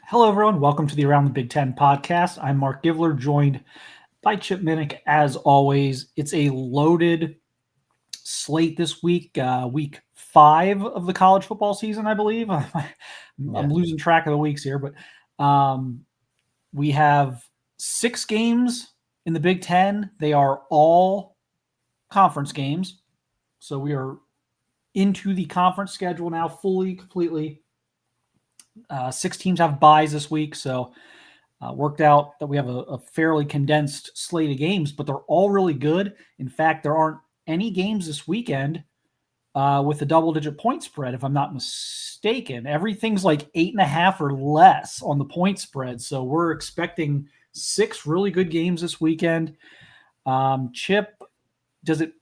Hello, everyone. Welcome to the Around the Big Ten podcast. I'm Marc Givler, joined by Chip Minnich. As always, it's a loaded slate this week, week 5 of the college football season, I believe. I'm losing track of the weeks here, but we have 6 games in the Big Ten. They are all conference games. So we are into the conference schedule now, completely. 6 teams have byes this week, so worked out that we have a fairly condensed slate of games, but they're all really good. In fact, there aren't any games this weekend with a double-digit point spread, if I'm not mistaken. Everything's like 8.5 or less on the point spread, so we're expecting 6 really good games this weekend. Chip, does it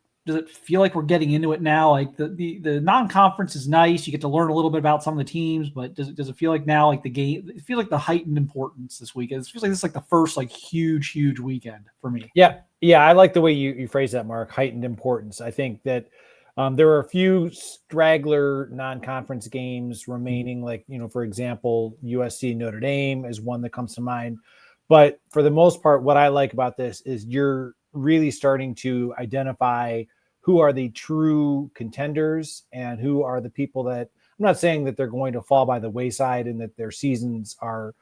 feel like we're getting into it now? Like the non-conference is nice. You get to learn a little bit about some of the teams, but does it feel like now, like the game, it feels like the heightened importance this weekend? It feels like this is like the first like huge weekend for me. Yeah. I like the way you phrase that, Mark. Heightened importance. I think that there are a few straggler non-conference games remaining, like, for example, USC Notre Dame is one that comes to mind. But for the most part, what I like about this is you're really starting to identify who are the true contenders and who are the people that, I'm not saying that they're going to fall by the wayside and that their seasons are,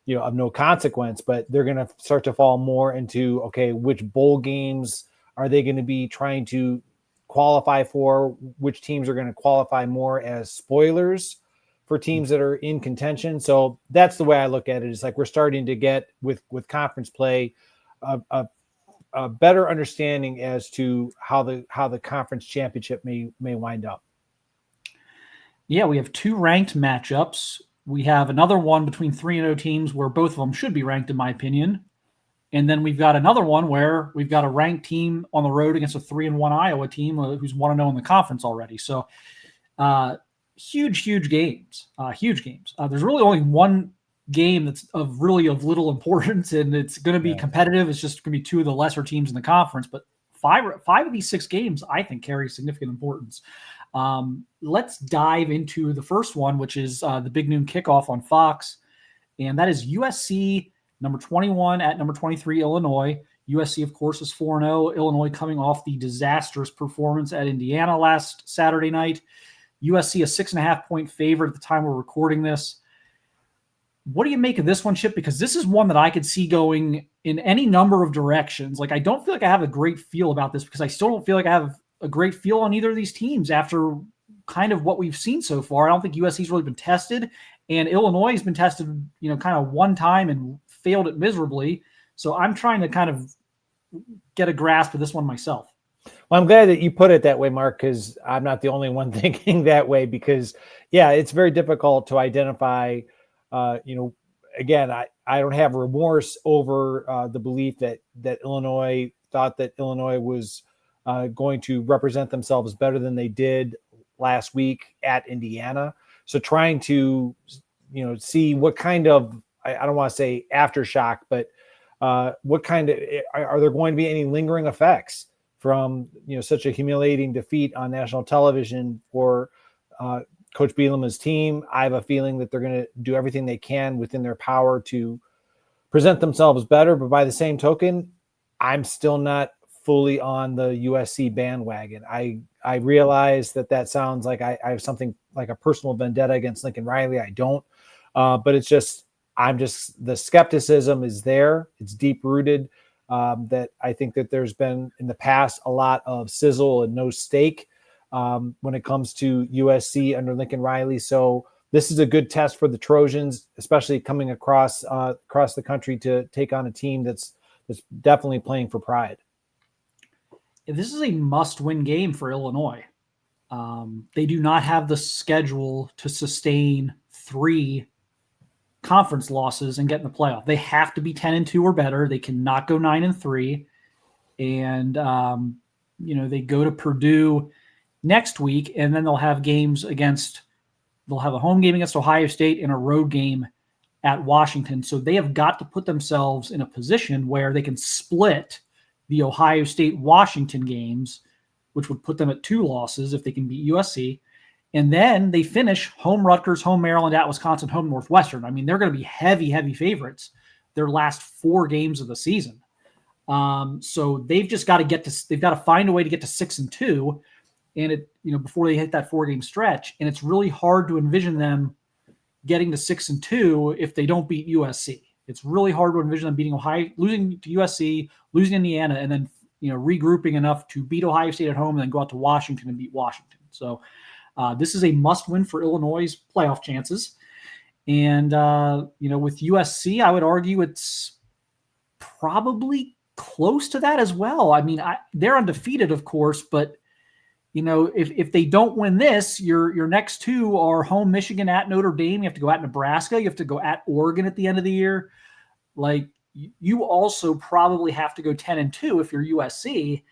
of no consequence, but they're going to start to fall more into, okay, which bowl games are they going to be trying to qualify for? Which teams are going to qualify more as spoilers for teams that are in contention? So that's the way I look at it. It's like we're starting to get with conference play a better understanding as to how the conference championship may wind up. Yeah, we have 2 ranked matchups. We have another one between 3-0 teams where both of them should be ranked, in my opinion. And then we've got another one where we've got a ranked team on the road against a 3-1 Iowa team who's 1-0 in the conference already. So huge games. There's really only one game that's of little importance, and it's going to be competitive. It's just going to be 2 of the lesser teams in the conference, but five of these 6 games I think carry significant importance. Let's dive into the first one, which is the big noon kickoff on Fox, and that is USC number 21 at number 23 Illinois. USC, of course, is 4-0. Illinois coming off the disastrous performance at Indiana last Saturday night. USC a 6.5 point favorite at the time we're recording this. What do you make of this one, Chip? Because this is one that I could see going in any number of directions. Like, I don't feel like I have a great feel about this because I still don't feel like I have a great feel on either of these teams after kind of what we've seen so far. I don't think USC's really been tested, and Illinois has been tested, kind of one time and failed it miserably. So I'm trying to kind of get a grasp of this one myself. Well, I'm glad that you put it that way, Mark, because I'm not the only one thinking that way because, it's very difficult to identify. Again, I don't have remorse over the belief that Illinois thought that Illinois was going to represent themselves better than they did last week at Indiana. So trying to, see what kind of, I don't want to say aftershock, but what kind of, are there going to be any lingering effects from, such a humiliating defeat on national television for Coach Bielema's team? I have a feeling that they're going to do everything they can within their power to present themselves better. But by the same token, I'm still not fully on the USC bandwagon. I realize that sounds like I have something like a personal vendetta against Lincoln Riley. I don't, but it's just, the skepticism is there. It's deep rooted. That I think that there's been in the past a lot of sizzle and no steak when it comes to USC under Lincoln Riley. So this is a good test for the Trojans, especially coming across the country to take on a team that's definitely playing for pride. This is a must-win game for Illinois. They do not have the schedule to sustain 3 conference losses and get in the playoff. They have to be 10-2 or better. They cannot go 9-3. And, they go to Purdue next week, and then they'll have a home game against Ohio State and a road game at Washington. So they have got to put themselves in a position where they can split the Ohio State-Washington games, which would put them at 2 losses if they can beat USC. And then they finish home Rutgers, home Maryland, at Wisconsin, home Northwestern. I mean, they're going to be heavy favorites their last 4 games of the season. So they've just got to they've got to find a way to get to 6-2, and before they hit that 4-game stretch. And it's really hard to envision them getting to 6-2 if they don't beat USC. It's really hard to envision them beating Ohio, losing to USC, losing Indiana, and then regrouping enough to beat Ohio State at home and then go out to Washington and beat Washington. So this is a must-win for Illinois' playoff chances. And with USC, I would argue it's probably close to that as well. I mean, they're undefeated, of course, but if they don't win this, your next 2 are home Michigan, at Notre Dame. You have to go at Nebraska. You have to go at Oregon at the end of the year. Like, you also probably have to go 10-2 if you're USC.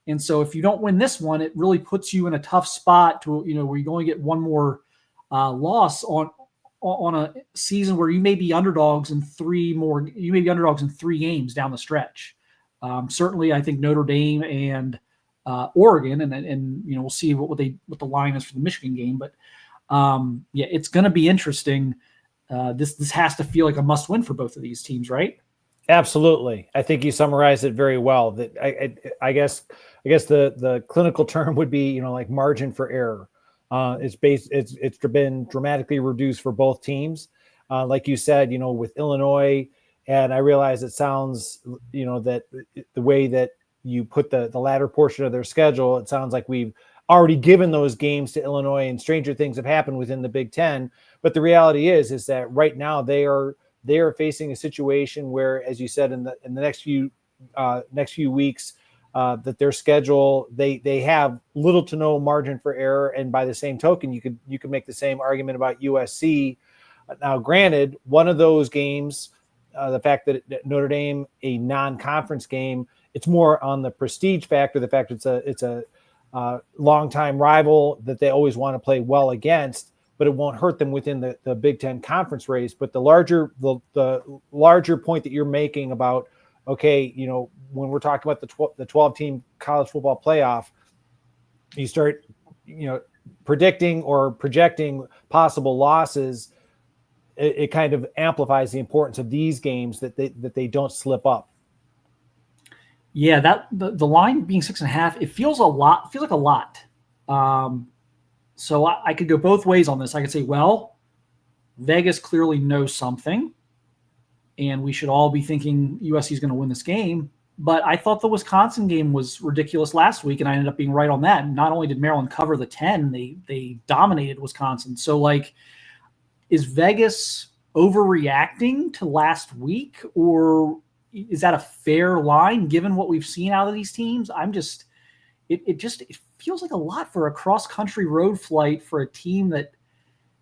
And so if you don't win this one, it really puts you in a tough spot to, where you only get one more loss on a season where you may be underdogs in 3 games down the stretch. Certainly, I think Notre Dame and Oregon, and we'll see what the line is for the Michigan game. But it's going to be interesting. This has to feel like a must win for both of these teams, right? Absolutely. I think you summarized it very well. That I guess the clinical term would be like margin for error. It's been dramatically reduced for both teams. Like you said, with Illinois, and I realize it sounds, that the way that you put the latter portion of their schedule, it sounds like we've already given those games to Illinois and stranger things have happened within the Big Ten. But the reality is that right now they are facing a situation where, as you said, in the next few weeks, that their schedule, they have little to no margin for error. And by the same token, you could make the same argument about USC. Now, granted, one of those games, the fact that Notre Dame, a non-conference game, it's more on the prestige factor, the fact it's a longtime rival that they always want to play well against, but it won't hurt them within the Big Ten conference race. But the larger point that you're making about, okay, when we're talking about the 12-team college football playoff, you start, predicting or projecting possible losses. It kind of amplifies the importance of these games that they don't slip up. Yeah, that the line being 6.5, it feels like a lot. So I could go both ways on this. I could say, well, Vegas clearly knows something, and we should all be thinking USC is going to win this game. But I thought the Wisconsin game was ridiculous last week, and I ended up being right on that. And not only did Maryland cover the 10, they dominated Wisconsin. So, is Vegas overreacting to last week, or is that a fair line given what we've seen out of these teams? It feels like a lot for a cross-country road flight for a team that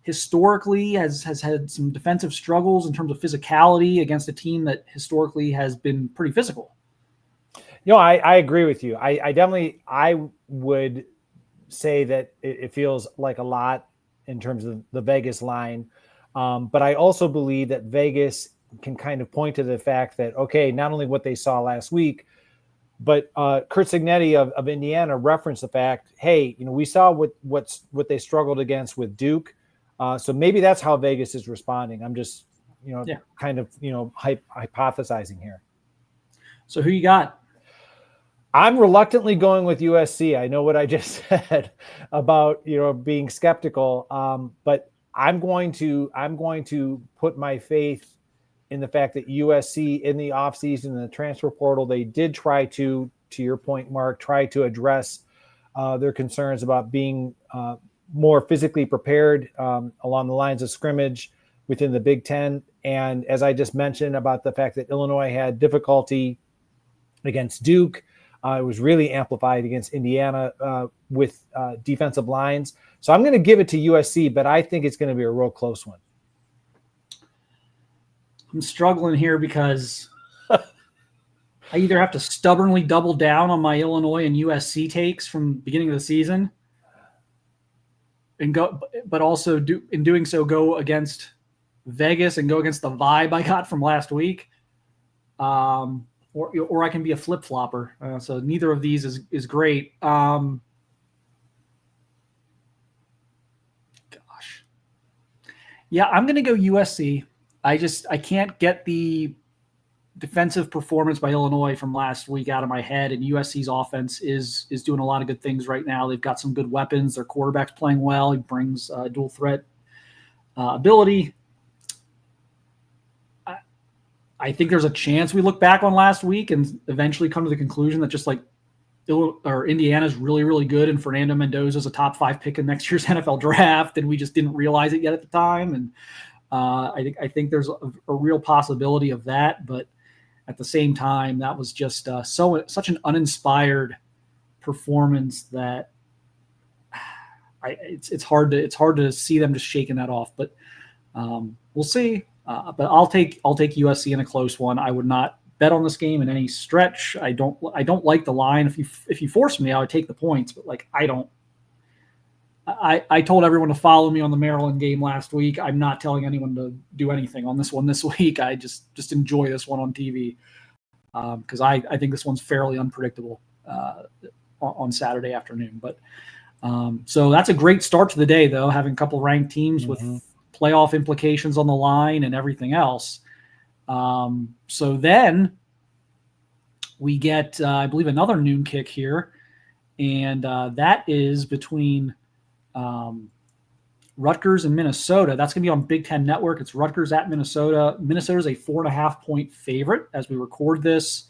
historically has had some defensive struggles in terms of physicality against a team that historically has been pretty physical. I agree with you. I would say that it feels like a lot in terms of the Vegas line. But I also believe that Vegas can kind of point to the fact that, okay, not only what they saw last week, but Curt Cignetti of Indiana referenced the fact, hey, we saw what they struggled against with Duke. So maybe that's how Vegas is responding. I'm just, kind of, hypothesizing here. So who you got? I'm reluctantly going with USC. I know what I just said about, being skeptical. But I'm going to put my faith in the fact that USC in the offseason, in the transfer portal, they did try to your point, Mark, try to address their concerns about being more physically prepared along the lines of scrimmage within the Big Ten. And as I just mentioned about the fact that Illinois had difficulty against Duke, it was really amplified against Indiana with defensive lines. So I'm going to give it to USC, but I think it's going to be a real close one. I'm struggling here because I either have to stubbornly double down on my Illinois and USC takes from the beginning of the season and go, but also in doing so, go against Vegas and go against the vibe I got from last week. Or I can be a flip flopper. So neither of these is great. Yeah, I'm going to go USC. I can't get the defensive performance by Illinois from last week out of my head, and USC's offense is doing a lot of good things right now. They've got some good weapons. Their quarterback's playing well. He brings dual threat ability. I think there's a chance we look back on last week and eventually come to the conclusion that just like Indiana's really, really good, and Fernando Mendoza's a top 5 pick in next year's NFL draft, and we just didn't realize it yet at the time. And I think there's a real possibility of that, but at the same time, that was just such an uninspired performance that it's hard to see them just shaking that off. But we'll see. But I'll take USC in a close one. I would not bet on this game in any stretch. I don't like the line. If you force me, I would take the points. But like I don't. I told everyone to follow me on the Maryland game last week. I'm not telling anyone to do anything on this one this week. I just enjoy this one on TV because I think this one's fairly unpredictable on Saturday afternoon. But so that's a great start to the day, though, having a couple ranked teams with playoff implications on the line and everything else. So then we get, I believe, another noon kick here, and that is between Rutgers and Minnesota. That's going to be on Big Ten Network. It's Rutgers at Minnesota. Minnesota's a 4.5-point favorite as we record this.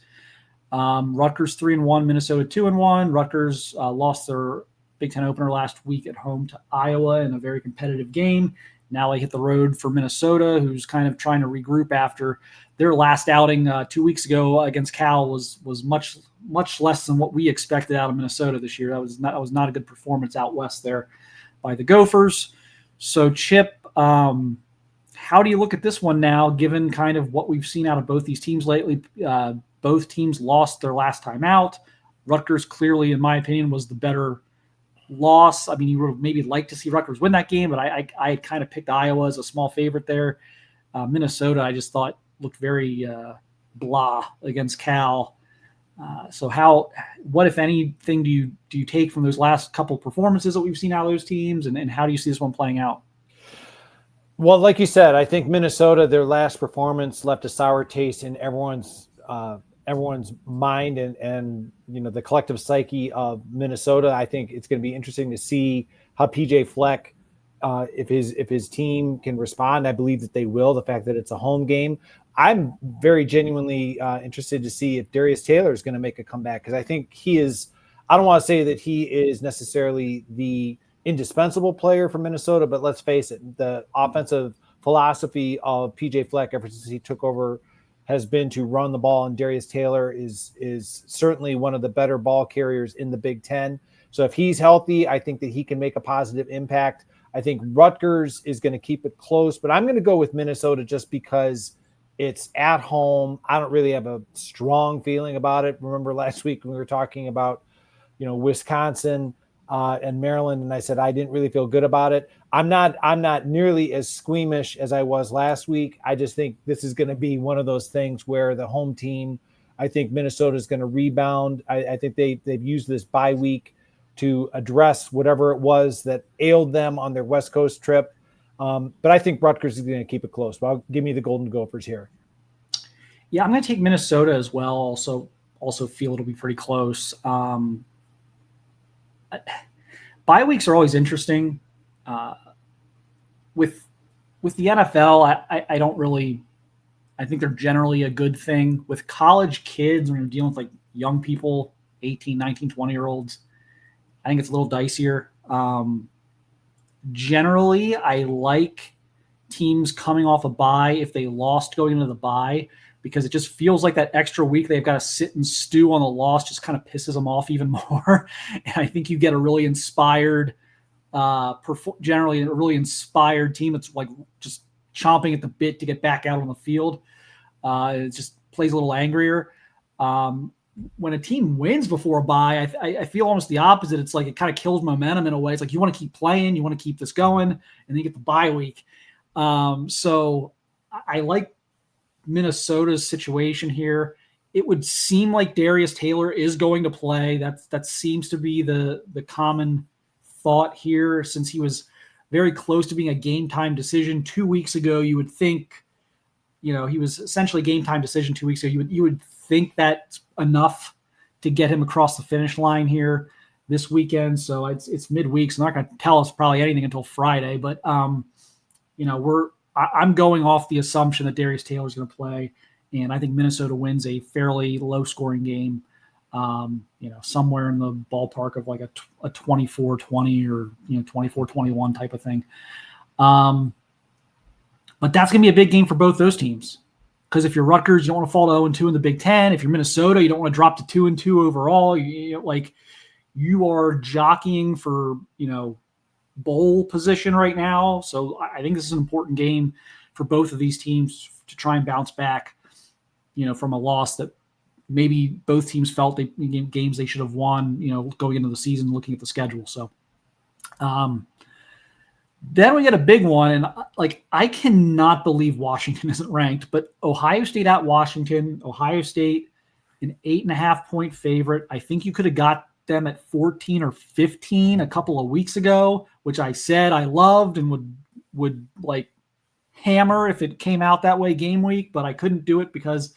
Rutgers 3-1, Minnesota 2-1. Rutgers lost their Big Ten opener last week at home to Iowa in a very competitive game. Now they hit the road for Minnesota, who's kind of trying to regroup after their last outing 2 weeks ago against Cal was much less than what we expected out of Minnesota this year. That was not a good performance out west there by the Gophers. So, Chip, how do you look at this one now, given kind of what we've seen out of both these teams lately? Both teams lost their last time out. Rutgers clearly, in my opinion, was the better loss. I mean, you would maybe like to see Rutgers win that game, but I kind of picked Iowa as a small favorite there. Minnesota, I just thought looked very blah against Cal. So what if anything do you take from those last couple performances that we've seen out of those teams, and how do you see this one playing out? Well, like you said, I think Minnesota, their last performance left a sour taste in everyone's mind and the collective psyche of Minnesota. I think it's going to be interesting to see how PJ Fleck, if his team can respond. I believe that they will. The fact that it's a home game, I'm very genuinely interested to see if Darius Taylor is going to make a comeback, because I think he is. I don't want to say that he is necessarily the indispensable player for Minnesota, but let's face it, the offensive philosophy of PJ Fleck ever since he took over has been to run the ball, and Darius Taylor is certainly one of the better ball carriers in the Big Ten. So if he's healthy, I think that he can make a positive impact. I think Rutgers is going to keep it close, but I'm going to go with Minnesota just because it's at home. I don't really have a strong feeling about it. Remember last week when we were talking about, Wisconsin and Maryland, and I said I didn't really feel good about it. I'm not nearly as squeamish as I was last week. I just think this is going to be one of those things where the home team, I think Minnesota is going to rebound. I think they've used this bye week to address whatever it was that ailed them on their West Coast trip. But I think Rutgers is going to keep it close. But give me the Golden Gophers here. Yeah, I'm going to take Minnesota as well. Also feel it'll be pretty close. Bye weeks are always interesting. With the NFL, I don't really. I think they're generally a good thing. With college kids, when you're dealing with like young people, 18, 19, 20-year-olds, I think it's a little dicier. Generally, I like teams coming off a bye if they lost going into the bye, because it just feels like that extra week they've got to sit and stew on the loss just kind of pisses them off even more. And I think you get a really inspired, generally a really inspired team that's like just chomping at the bit to get back out on the field. It just plays a little angrier. When a team wins before a bye, I feel almost the opposite. It's like it kind of kills momentum in a way. It's like you want to keep playing, you want to keep this going, and then you get the bye week. So I like Minnesota's situation here. It would seem like Darius Taylor is going to play. That seems to be the common thought here, since he was very close to being a game time decision. 2 weeks ago, you would think, he was essentially game time decision 2 weeks ago. You would think that's enough to get him across the finish line here this weekend. So it's midweek, so they're not going to tell us probably anything until Friday. But I'm going off the assumption that Darius Taylor is going to play, and I think Minnesota wins a fairly low scoring game. Somewhere in the ballpark of like a 24-20 or 24-21 type of thing. But that's going to be a big game for both those teams. Because if you're Rutgers, you don't want to fall to 0-2 in the Big Ten. If you're Minnesota, you don't want to drop to 2-2 overall. You are jockeying for, bowl position right now. So I think this is an important game for both of these teams to try and bounce back, from a loss that maybe both teams felt games they should have won, going into the season, looking at the schedule. So then we get a big one, and I cannot believe Washington isn't ranked, but Ohio State at Washington. Ohio State, an 8.5-point favorite. I think you could have got them at 14 or 15 a couple of weeks ago, which I said I loved and would hammer if it came out that way game week, but I couldn't do it because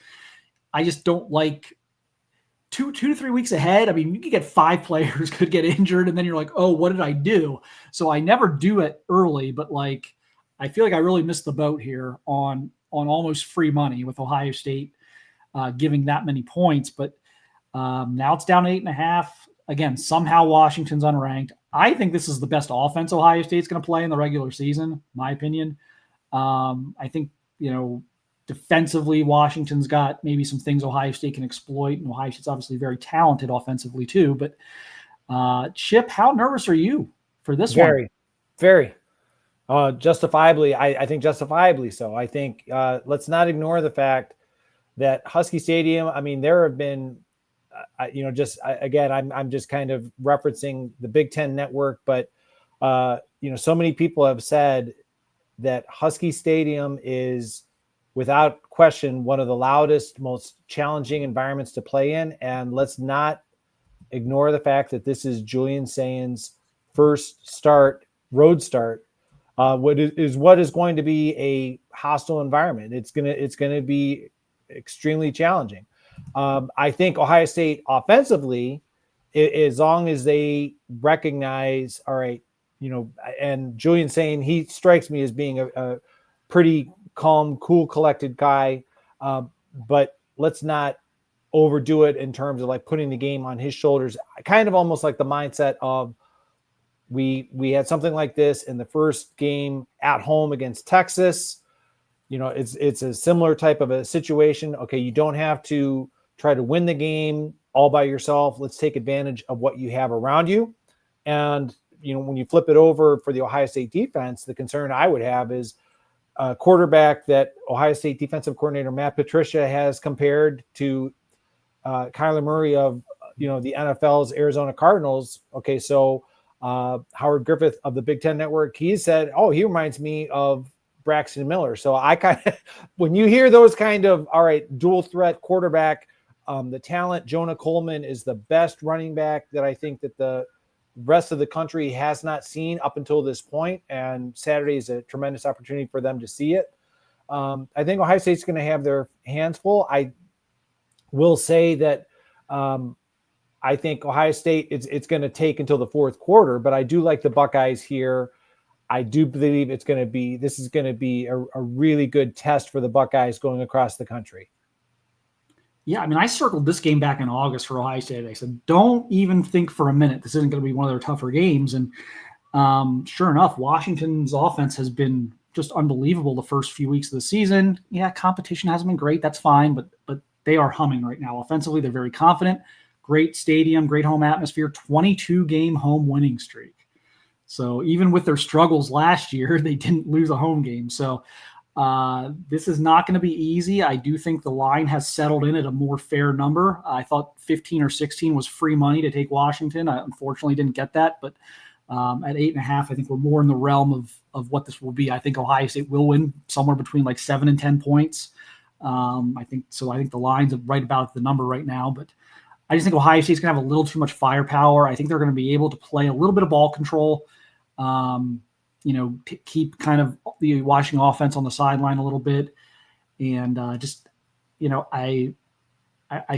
I just don't like 2 to 3 weeks ahead. I mean, you could get 5 players could get injured, and then you're like, oh, what did I do? So I never do it early, but I feel like I really missed the boat here on almost free money with Ohio State giving that many points. But now it's down to 8.5. Again, somehow Washington's unranked. I think this is the best offense Ohio State's going to play in the regular season, my opinion. I think, defensively, Washington's got maybe some things Ohio State can exploit, and Ohio State's obviously very talented offensively too. But Chip, how nervous are you for this one? Very. Justifiably, I think justifiably so. I think let's not ignore the fact that Husky Stadium, I mean, there have been, I'm just kind of referencing the Big Ten Network, but, so many people have said that Husky Stadium is, without question, one of the loudest, most challenging environments to play in. And let's not ignore the fact that this is Julian Saint's first road start. What is going to be a hostile environment. It's going to be extremely challenging. I think Ohio State offensively, as long as they recognize, all right, and Julian Saint, he strikes me as being a pretty calm, cool, collected guy. But let's not overdo it in terms of putting the game on his shoulders. Kind of almost like the mindset of we had something like this in the first game at home against Texas. It's a similar type of a situation. Okay, you don't have to try to win the game all by yourself. Let's take advantage of what you have around you. And when you flip it over for the Ohio State defense, the concern I would have is a quarterback that Ohio State defensive coordinator Matt Patricia has compared to Kyler Murray of the NFL's Arizona Cardinals. Okay, so Howard Griffith of the Big Ten Network, he said, he reminds me of Braxton Miller. So I kind of, when you hear those kind of, all right, dual threat quarterback, the talent, Jonah Coleman is the best running back that I think that the rest of the country has not seen up until this point, and Saturday is a tremendous opportunity for them to see it. I think Ohio State's going to have their hands full. I will say that I think Ohio State, it's going to take until the fourth quarter, but I do like the Buckeyes here. I do believe this is going to be a really good test for the Buckeyes going across the country. Yeah, I mean, I circled this game back in August for Ohio State. I said, don't even think for a minute this isn't going to be one of their tougher games. And sure enough, Washington's offense has been just unbelievable the first few weeks of the season. Yeah, competition hasn't been great. That's fine, but they are humming right now. Offensively, they're very confident. Great stadium, great home atmosphere, 22-game home winning streak. So even with their struggles last year, they didn't lose a home game. So this is not going to be easy. I do think the line has settled in at a more fair number. I thought 15 or 16 was free money to take Washington. I unfortunately didn't get that, but at 8.5, I think we're more in the realm of what this will be. I think Ohio State will win somewhere between 7 and 10 points. I think the line's right about the number right now, but I just think Ohio State's going to have a little too much firepower. I think they're going to be able to play a little bit of ball control. keep kind of the Washington offense on the sideline a little bit. And I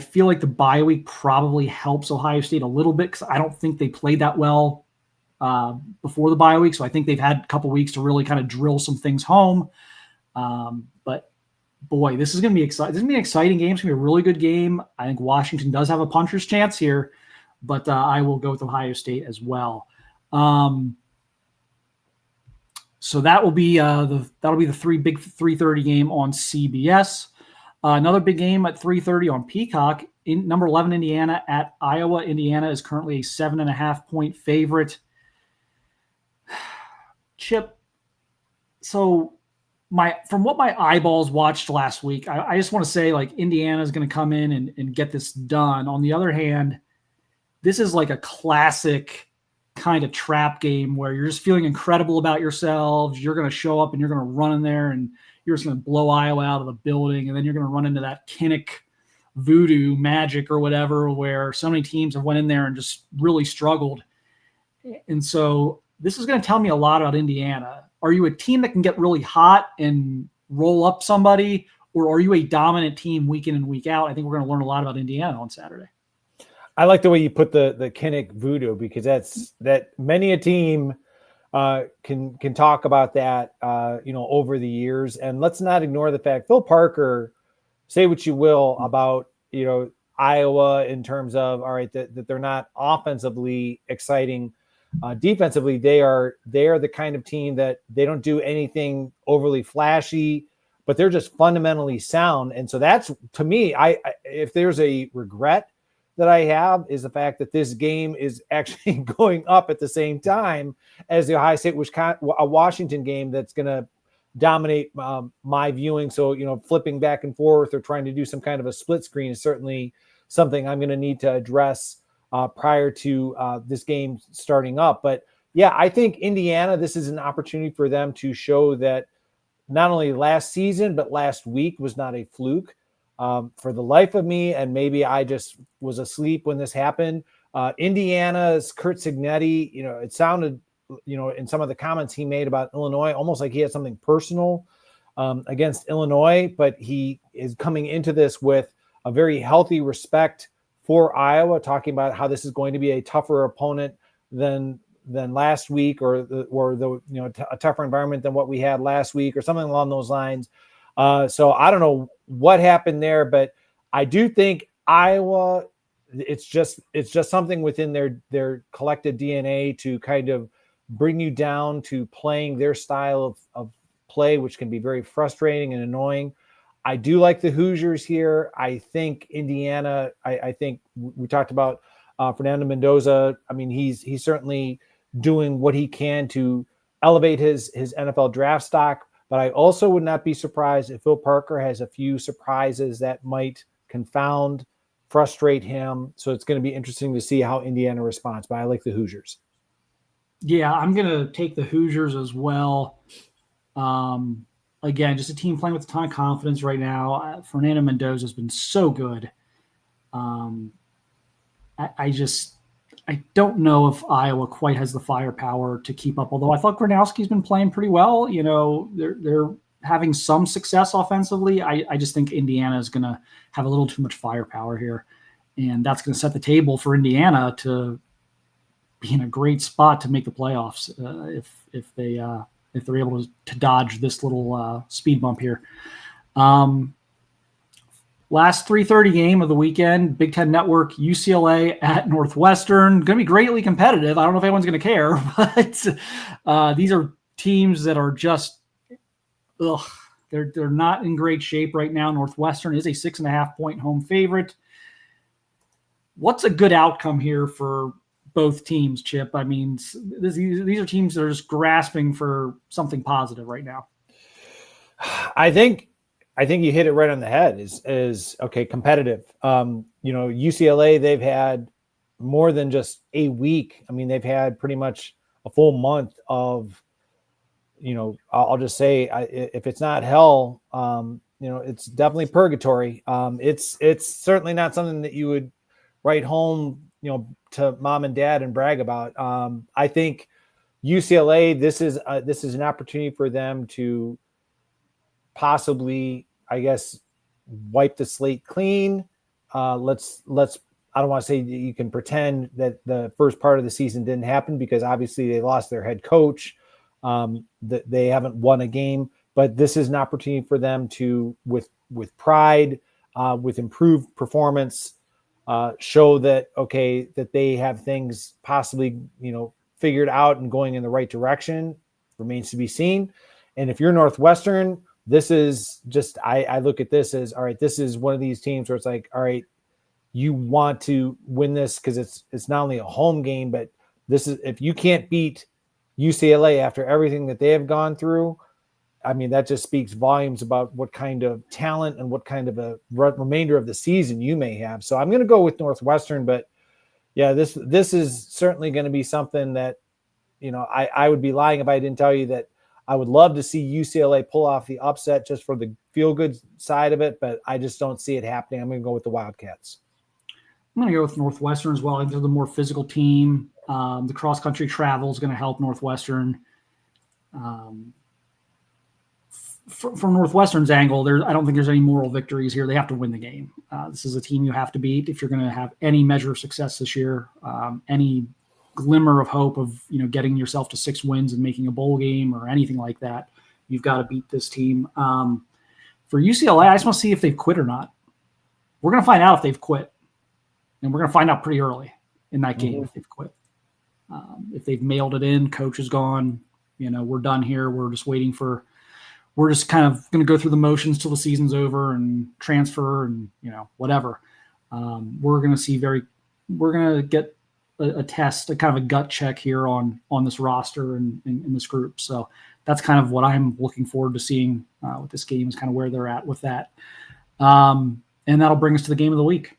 feel like the bye week probably helps Ohio State a little bit, because I don't think they played that well before the bye week. So I think they've had a couple weeks to really kind of drill some things home. But boy, this is going to be exciting. This is going to be an exciting game. It's going to be a really good game. I think Washington does have a puncher's chance here, but I will go with Ohio State as well. So that will be the 3:30 game on CBS. Another big game at 3:30 on Peacock. In number 11 Indiana at Iowa. Indiana is currently a 7.5 point favorite. Chip, so from what my eyeballs watched last week, I just want to say, like, Indiana is going to come in and get this done. On the other hand, this is like a classic kind of trap game where you're just feeling incredible about yourselves. You're going to show up and you're going to run in there and you're just going to blow Iowa out of the building. And then you're going to run into that Minnich voodoo magic or whatever, where so many teams have went in there and just really struggled. And so this is going to tell me a lot about Indiana. Are you a team that can get really hot and roll up somebody, or are you a dominant team week in and week out? I think we're going to learn a lot about Indiana on Saturday. I like the way you put the Minnich voodoo, because that many a team can talk about that, over the years. And let's not ignore the fact, Phil Parker, say what you will about, Iowa in terms of, all right, that they're not offensively exciting. Defensively, they are the kind of team that they don't do anything overly flashy, but they're just fundamentally sound. And so that's, to me, if there's a regret that I have, is the fact that this game is actually going up at the same time as the Ohio State Washington game that's going to dominate my viewing. So, flipping back and forth or trying to do some kind of a split screen is certainly something I'm going to need to address prior to this game starting up. But yeah, I think Indiana, this is an opportunity for them to show that not only last season, but last week was not a fluke. For the life of me, and maybe I just was asleep when this happened, Indiana's Curt Cignetti, it sounded, in some of the comments he made about Illinois, almost like he had something personal against Illinois, but he is coming into this with a very healthy respect for Iowa, talking about how this is going to be a tougher opponent than last week, or a tougher environment than what we had last week, or something along those lines. So I don't know what happened there, but I do think Iowa, it's just something within their collective DNA to kind of bring you down to playing their style of play, which can be very frustrating and annoying. I do like the Hoosiers here. I think Indiana, I think we talked about Fernando Mendoza. I mean, he's certainly doing what he can to elevate his NFL draft stock. But I also would not be surprised if Phil Parker has a few surprises that might confound, frustrate him. So it's going to be interesting to see how Indiana responds. But I like the Hoosiers. Yeah, I'm going to take the Hoosiers as well. Again, just a team playing with a ton of confidence right now. Fernando Mendoza has been so good. I don't know if Iowa quite has the firepower to keep up, although I thought Gronowski's been playing pretty well. They're having some success offensively. I just think Indiana is going to have a little too much firepower here, and that's going to set the table for Indiana to be in a great spot to make the playoffs if they're able to dodge this little speed bump here. Last 3:30 game of the weekend, Big Ten Network, UCLA at Northwestern. Going to be greatly competitive. I don't know if anyone's going to care, but these are teams that are just, they're not in great shape right now. Northwestern is a 6.5 point home favorite. What's a good outcome here for both teams, Chip? I mean, these are teams that are just grasping for something positive right now. I think you hit it right on the head. Is okay, competitive. UCLA, they've had more than just a week. I mean, they've had pretty much a full month of, I'll just say, if it's not hell, it's definitely purgatory. It's certainly not something that you would write home, to mom and dad and brag about. I think UCLA, this is an opportunity for them to possibly, I guess, wipe the slate clean. Let's. I don't want to say that you can pretend that the first part of the season didn't happen, because obviously they lost their head coach. They haven't won a game, but this is an opportunity for them to, with pride, with improved performance, show that, okay, that they have things possibly, figured out and going in the right direction. Remains to be seen. And if you're Northwestern, this is just, I look at this as, all right, this is one of these teams where it's like, all right, you want to win this because it's not only a home game, but this is, if you can't beat UCLA after everything that they have gone through, I mean, that just speaks volumes about what kind of talent and what kind of a remainder of the season you may have. So I'm going to go with Northwestern, but yeah, this is certainly going to be something that, I would be lying if I didn't tell you that I would love to see UCLA pull off the upset just for the feel-good side of it, but I just don't see it happening. I'm going to go with the Wildcats. I'm going to go with Northwestern as well. I think they're the more physical team. The cross-country travel is going to help Northwestern. From Northwestern's angle, I don't think there's any moral victories here. They have to win the game. This is a team you have to beat if you're going to have any measure of success this year, any glimmer of hope of getting yourself to 6 wins and making a bowl game or anything like that. You've got to beat this team. For UCLA, I just want to see if they've quit or not. We're going to find out if they've quit, and we're going to find out pretty early in that game if they've quit. If they've mailed it in, coach is gone. We're done here. We're just kind of going to go through the motions till the season's over and transfer and, whatever. We're going to get a test, a kind of a gut check here on this roster and in this group. So that's kind of what I'm looking forward to seeing with this game, is kind of where they're at with that. And that'll bring us to the game of the week.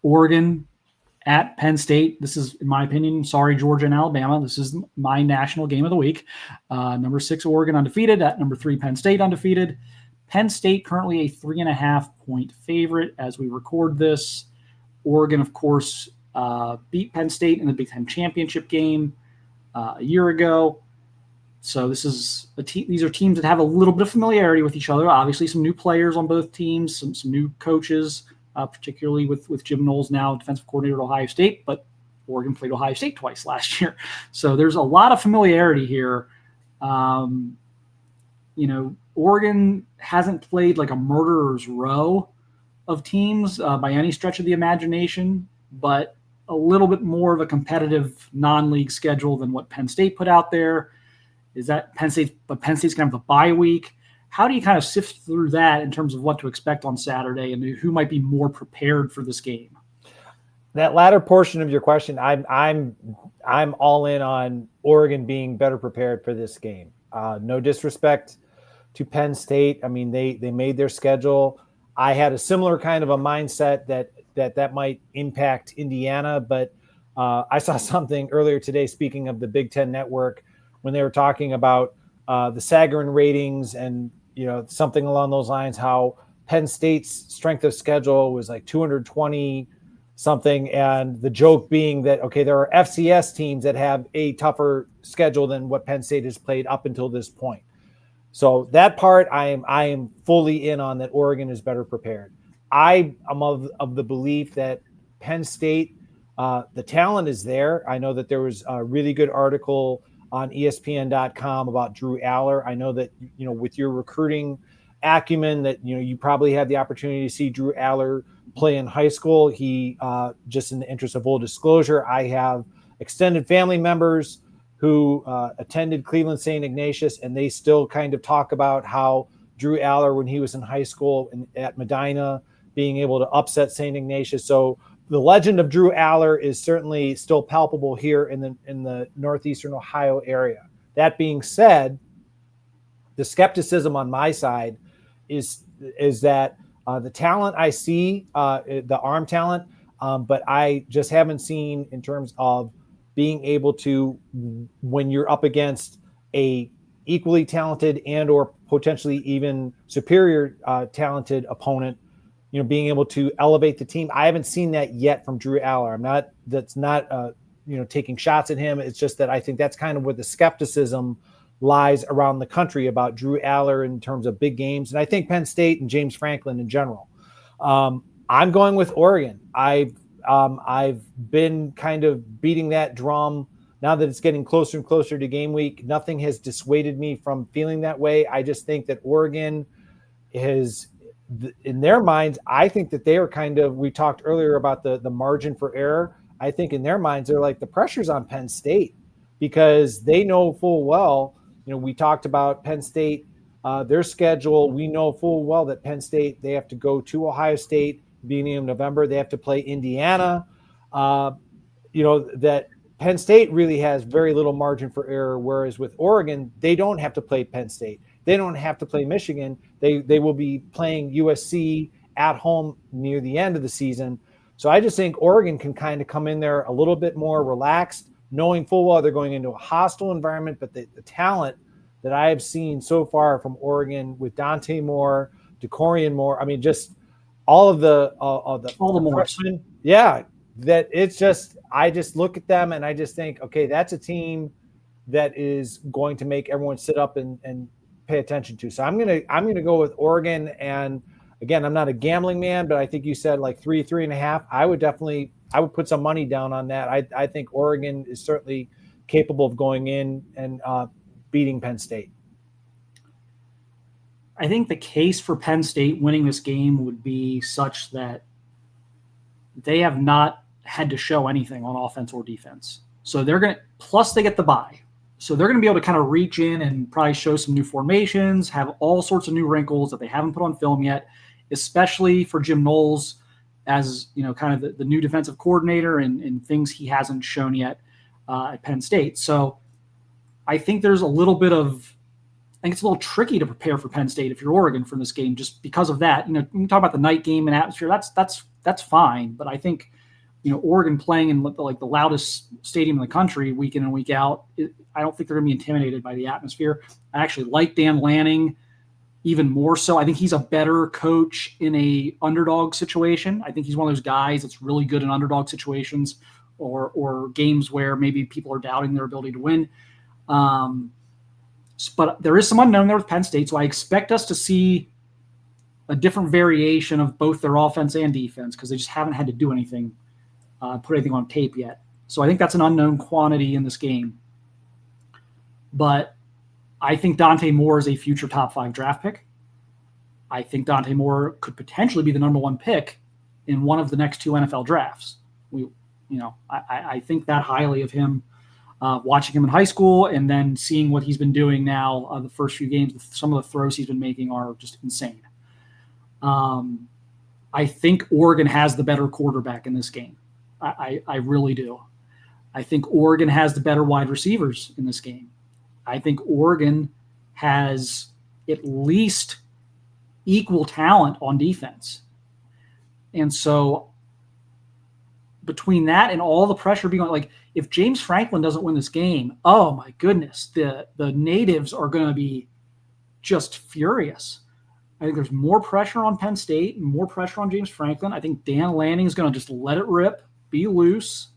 Oregon at Penn State. This is, in my opinion, sorry, Georgia and Alabama, this is my national game of the week. Number 6, Oregon undefeated. At number 3, Penn State undefeated. Penn State currently a 3.5-point favorite as we record this. Oregon, of course, beat Penn State in the Big Ten championship game a year ago. So this is these are teams that have a little bit of familiarity with each other. Obviously, some new players on both teams, some new coaches. Particularly with Jim Knowles now defensive coordinator at Ohio State, but Oregon played Ohio State twice last year. So there's a lot of familiarity here. Oregon hasn't played like a murderer's row of teams by any stretch of the imagination, but a little bit more of a competitive non-league schedule than what Penn State put out there. Is that Penn State's going to have a bye week? How do you kind of sift through that in terms of what to expect on Saturday and who might be more prepared for this game? That latter portion of your question, I'm all in on Oregon being better prepared for this game. No disrespect to Penn State. I mean, they made their schedule. I had a similar kind of a mindset that might impact Indiana, but I saw something earlier today, speaking of the Big Ten Network, when they were talking about the Sagarin ratings and something along those lines, how Penn State's strength of schedule was like 220 something. And the joke being that, okay, there are FCS teams that have a tougher schedule than what Penn State has played up until this point. So that part I am fully in on, that Oregon is better prepared. I am of the belief that Penn State, the talent is there. I know that there was a really good article on ESPN.com about Drew Aller. I know that, with your recruiting acumen, that, you probably had the opportunity to see Drew Aller play in high school. He, just in the interest of full disclosure, I have extended family members who attended Cleveland St. Ignatius, and they still kind of talk about how Drew Aller, when he was in high school at Medina, being able to upset St. Ignatius. So the legend of Drew Aller is certainly still palpable here in the northeastern Ohio area. That being said, the skepticism on my side is that the talent I see, the arm talent, but I just haven't seen in terms of being able to, when you're up against a equally talented and or potentially even superior talented opponent, being able to elevate the team. I haven't seen that yet from Drew Aller. That's not taking shots at him. It's just that I think that's kind of where the skepticism lies around the country about Drew Aller in terms of big games. And I think Penn State and James Franklin in general. I'm going with Oregon. I've been kind of beating that drum now that it's getting closer and closer to game week. Nothing has dissuaded me from feeling that way. I just think that Oregon is, in their minds, I think that they are kind of, we talked earlier about the margin for error. I think in their minds, they're like, the pressure's on Penn State because they know full well, we talked about Penn State, their schedule. We know full well that Penn State, they have to go to Ohio State beginning of November. They have to play Indiana. That Penn State really has very little margin for error, whereas with Oregon, they don't have to play Penn State. They don't have to play Michigan. They will be playing USC at home near the end of the season. So I just think Oregon can kind of come in there a little bit more relaxed, knowing full well they're going into a hostile environment, but the talent that I have seen so far from Oregon with Dante Moore, DeCorian Moore, I mean, just all the freshmen, yeah, that it's just, I just look at them and I just think, okay, that's a team that is going to make everyone sit up and pay attention to. So I'm gonna go with Oregon. And again, I'm not a gambling man, but I think you said like 3.5. I would put some money down on that. I think Oregon is certainly capable of going in and beating Penn State. I think the case for Penn State winning this game would be such that they have not had to show anything on offense or defense. So plus they get the bye. So they're going to be able to kind of reach in and probably show some new formations, have all sorts of new wrinkles that they haven't put on film yet, especially for Jim Knowles as, kind of the new defensive coordinator and things he hasn't shown yet at Penn State. So I think there's a little bit of, I think it's a little tricky to prepare for Penn State if you're Oregon from this game, just because of that. You can talk about the night game and atmosphere. That's fine. But I think, Oregon playing in like the loudest stadium in the country week in and week out, I don't think they're going to be intimidated by the atmosphere. I actually like Dan Lanning even more so. I think he's a better coach in a underdog situation. I think he's one of those guys that's really good in underdog situations or games where maybe people are doubting their ability to win. But there is some unknown there with Penn State, so I expect us to see a different variation of both their offense and defense because they just haven't had to do anything, put anything on tape yet. So I think that's an unknown quantity in this game. But I think Dante Moore is a future top 5 draft pick. I think Dante Moore could potentially be the number 1 pick in one of the next 2 NFL drafts. I think that highly of him. Watching him in high school and then seeing what he's been doing now, the first few games, some of the throws he's been making are just insane. I think Oregon has the better quarterback in this game. I really do. I think Oregon has the better wide receivers in this game. I think Oregon has at least equal talent on defense. And so between that and all the pressure being on, like, if James Franklin doesn't win this game, oh my goodness, the natives are going to be just furious. I think there's more pressure on Penn State and more pressure on James Franklin. I think Dan Lanning is going to just let it rip, be loose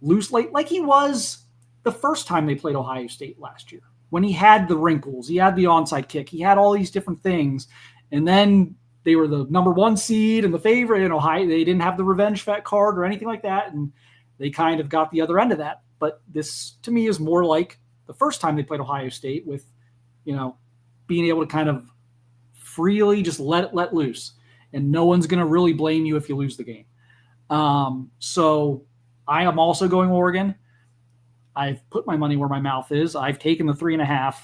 like he was the first time they played Ohio State last year, when he had the wrinkles, he had the onside kick, he had all these different things, and then they were the number 1 seed and the favorite in Ohio. They didn't have the revenge fat card or anything like that, and they kind of got the other end of that. But this, to me, is more like the first time they played Ohio State with, being able to kind of freely just let loose, and no one's going to really blame you if you lose the game. So I am also going Oregon. I've put my money where my mouth is. I've taken the 3.5.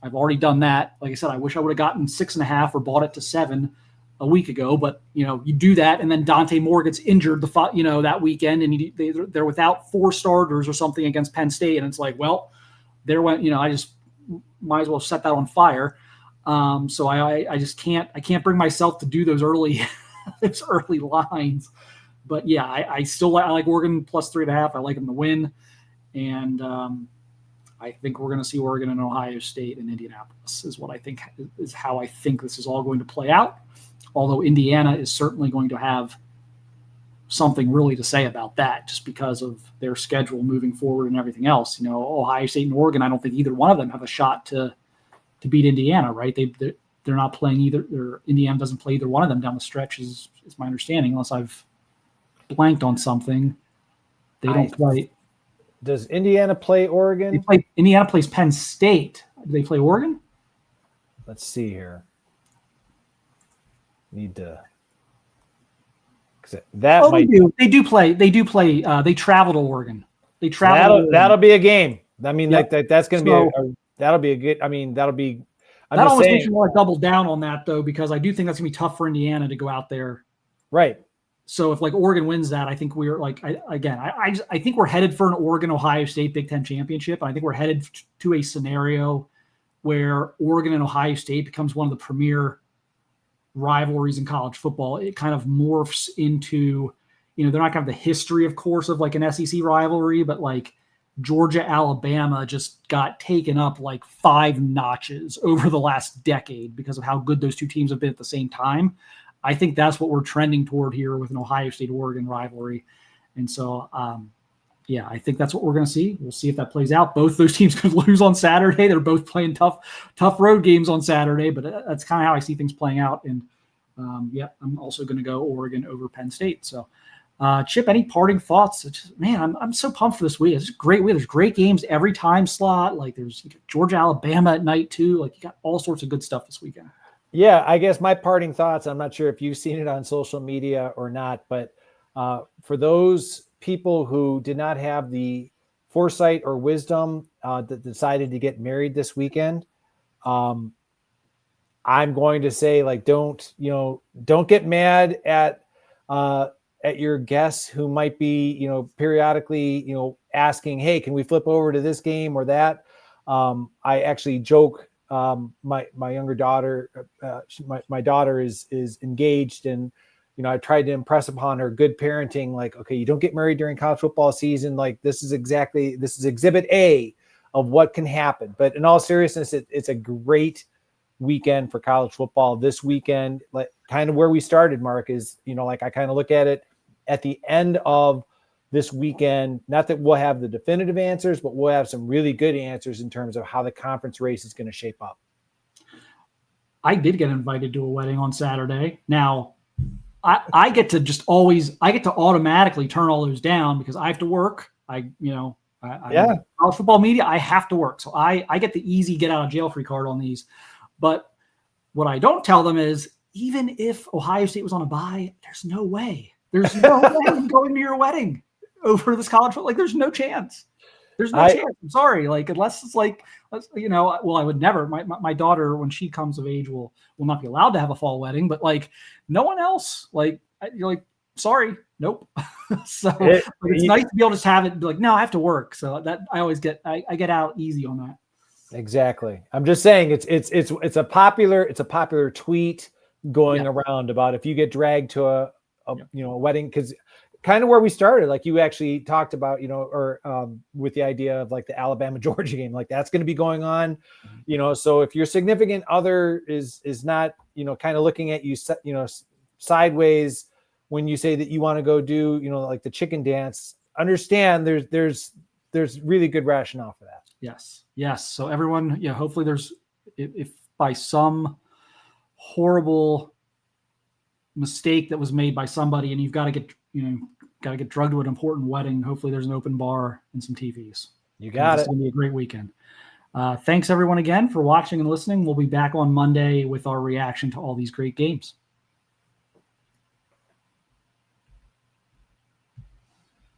I've already done that. Like I said, I wish I would have gotten 6.5 or bought it to 7 a week ago, but you do that, and then Dante Moore gets injured that weekend, and they're without 4 starters or something against Penn State, and it's like, well, there went. I just might as well set that on fire. So I just can't bring myself to do those early lines. But yeah, I still like Oregon plus 3.5. I like them to win, and I think we're going to see Oregon and Ohio State and Indianapolis is what I think is how I think this is all going to play out. Although Indiana is certainly going to have something really to say about that, just because of their schedule moving forward and everything else. You know, Ohio State and Oregon, I don't think either one of them have a shot to beat Indiana, right? They're not playing either. Indiana doesn't play either one of them down the stretch, is my understanding, unless I've blanked on something. They don't play. Does Indiana play Oregon? Indiana plays Penn State. Do they play Oregon? Let's see here. Need to. That might. They do play. They travel to Oregon. They travel. That'll be a game. I mean, yep. That's going to be that'll be a good. I mean, that'll be. That almost makes me want to double down on that, though, because I do think that's going to be tough for Indiana to go out there. Right. So if like Oregon wins that, I think we're like, I think we're headed for an Oregon-Ohio State Big Ten championship. I think we're headed to a scenario where Oregon and Ohio State becomes one of the premier rivalries in college football. It kind of morphs into, they're not going to have the history, of course, of like an SEC rivalry, but like Georgia, Alabama just got taken up like 5 notches over the last decade because of how good those two teams have been at the same time. I think that's what we're trending toward here with an Ohio State-Oregon rivalry. And so, I think that's what we're going to see. We'll see if that plays out. Both those teams could lose on Saturday. They're both playing tough road games on Saturday, but that's kind of how I see things playing out. And, I'm also going to go Oregon over Penn State. So, Chip, any parting thoughts? I'm so pumped for this week. It's great week. There's great games every time slot. Like there's Georgia, Alabama at night too. Like you got all sorts of good stuff this weekend. Yeah, I guess my parting thoughts, I'm not sure if you've seen it on social media or not, but for those people who did not have the foresight or wisdom that decided to get married this weekend, I'm going to say, like, don't get mad at your guests who might be, periodically, asking, hey, can we flip over to this game or that? I actually joke. My younger daughter, my daughter is engaged, and I tried to impress upon her good parenting. Like, okay, you don't get married during college football season. Like this is exhibit A of what can happen. But in all seriousness, it's a great weekend for college football this weekend. Like kind of where we started, Mark, is like I kind of look at it at the end of this weekend, not that we'll have the definitive answers, but we'll have some really good answers in terms of how the conference race is going to shape up. I did get invited to a wedding on Saturday. Now, I get to automatically turn all those down because I have to work. I'm college football media. I have to work. So I get the easy get out of jail free card on these. But what I don't tell them is even if Ohio State was on a bye, there's no way. There's no way I'm going to your wedding over this college football. Like there's no chance. There's no chance. I'm sorry. Like, unless it's like, well, I would never, my daughter, when she comes of age, will not be allowed to have a fall wedding, but like no one else, like, you're like, sorry, nope. So it's nice to be able to just have it be like, no, I have to work. So that I always get out easy on that. Exactly. I'm just saying it's a popular tweet going around about if you get dragged to a wedding, because kind of where we started, like you actually talked about, with the idea of like the Alabama Georgia game, like that's going to be going on, so if your significant other is not, kind of looking at you, sideways when you say that you want to go do, like the chicken dance, understand there's really good rationale for that. Yes. So everyone, hopefully there's, if by some horrible mistake that was made by somebody and you've got to get drugged to an important wedding, hopefully there's an open bar and some TVs. You got it. It's going to be a great weekend. Thanks everyone again for watching and listening. We'll be back on Monday with our reaction to all these great games.